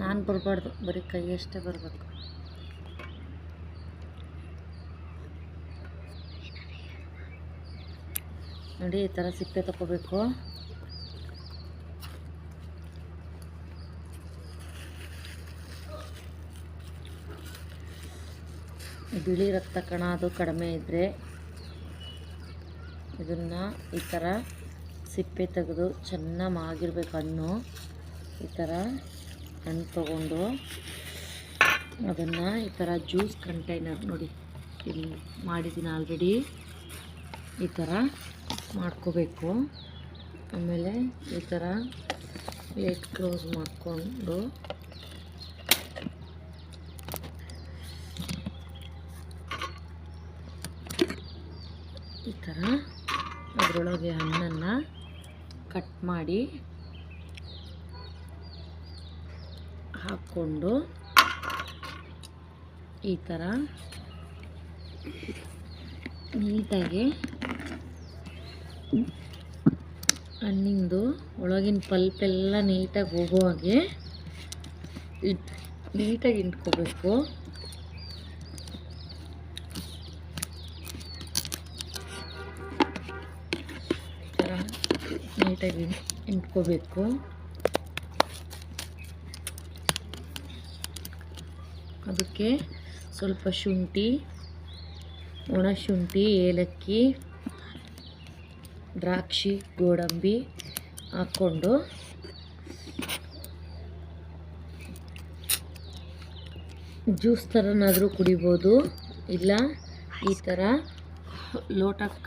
ನಾನು ಬರಬಾರ್ದು, ಬರೀ ಕೈಯಷ್ಟೇ ಬರಬೇಕು. ನೋಡಿ, ಈ ಥರ ಸಿಪ್ಪೆ ತಗೋಬೇಕು. ಬಿಳಿ ರಕ್ತ ಕಣ ಅದು ಕಡಿಮೆ ಇದ್ದರೆ ಇದನ್ನು ಈ ಥರ ಸಿಪ್ಪೆ ತೆಗೆದು ಚೆನ್ನಾಗಿ ಮಾಗಿರ್ಬೇಕು. ಹಣ್ಣು ಈ ಥರ ಹಣ್ಣು ತೊಗೊಂಡು ಅದನ್ನು ಈ ಥರ ಜ್ಯೂಸ್ ಕಂಟೈನರ್ ನೋಡಿ ಇಲ್ಲಿ ಮಾಡಿದ್ದೀನಿ ಆಲ್ರೆಡಿ. ಈ ಥರ ಮಾಡ್ಕೋಬೇಕು. ಆಮೇಲೆ ಈ ಥರ ಪ್ಲೇಟ್ ಕ್ಲೋಸ್ ಮಾಡಿಕೊಂಡು ಈ ಥರ ಅದರೊಳಗೆ ಹಣ್ಣನ್ನು ಕಟ್ ಮಾಡಿ ಹಾಕ್ಕೊಂಡು ಈ ಥರ ನೀಟಾಗಿ ಹಣ್ಣಿಂದು ಒಳಗಿನ ಪಲ್ಪೆಲ್ಲ ನೀಟಾಗಿ ಹೋಗೋ ಹಾಗೆ ನೀಟಾಗಿ ಇಟ್ಕೋಬೇಕು. ನೀಟಾಗಿ ಇಟ್ಕೋಬೇಕು. ಅದಕ್ಕೆ ಸ್ವಲ್ಪ ಶುಂಠಿ, ಒಣ ಶುಂಠಿ, ಏಲಕ್ಕಿ, ದ್ರಾಕ್ಷಿ, ಗೋಡಂಬಿ ಹಾಕ್ಕೊಂಡು ಜ್ಯೂಸ್ ಥರನಾದರೂ ಕುಡಿಬೋದು. ಇಲ್ಲ ಈ ಥರ ಲೋಟಕ್ಕೆ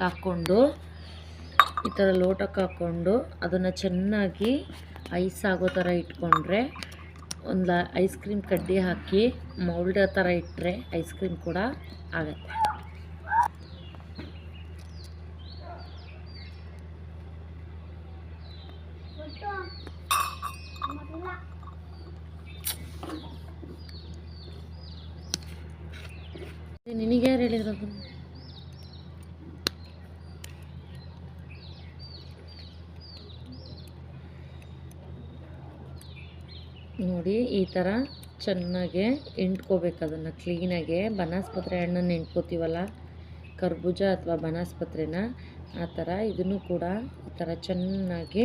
ಹಾಕ್ಕೊಂಡು ಅದನ್ನು ಚೆನ್ನಾಗಿ ಐಸ್ ಆಗೋ ಥರ ಇಟ್ಕೊಂಡ್ರೆ, ಒಂದು ಐಸ್ ಕ್ರೀಮ್ ಕಡ್ಡಿ ಹಾಕಿ ಮೌಲ್ಡ್ ಥರ ಇಟ್ಟರೆ ಐಸ್ ಕ್ರೀಮ್ ಕೂಡ ಆಗುತ್ತೆ. ನಿನಗೆ ಯಾರು ಹೇಳಿದ್ರು ಅದನ್ನು? ನೋಡಿ, ಈ ಥರ ಚೆನ್ನಾಗೆ ಎಂಟ್ಕೋಬೇಕು. ಅದನ್ನು ಕ್ಲೀನಾಗೆ ಬನಾಸ್ಪತ್ರೆ ಹಣ್ಣನ್ನು ಎಂಟ್ಕೋತೀವಲ್ಲ, ಕರ್ಬೂಜ ಅಥವಾ ಬನಾಸ್ಪತ್ರೆನ, ಆ ಥರ ಇದನ್ನು ಕೂಡ ಈ ಥರ ಚೆನ್ನಾಗಿ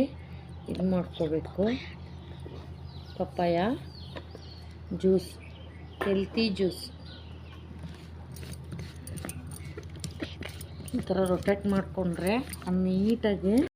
ಇದು ಮಾಡ್ಕೋಬೇಕು. ಪಪ್ಪಾಯ ಜ್ಯೂಸ್, ಹೆಲ್ತಿ ಜ್ಯೂಸ್ ಈ ಥರ ರೊಟೇಟ್ ಮಾಡಿಕೊಂಡ್ರೆ ನೀಟಾಗಿ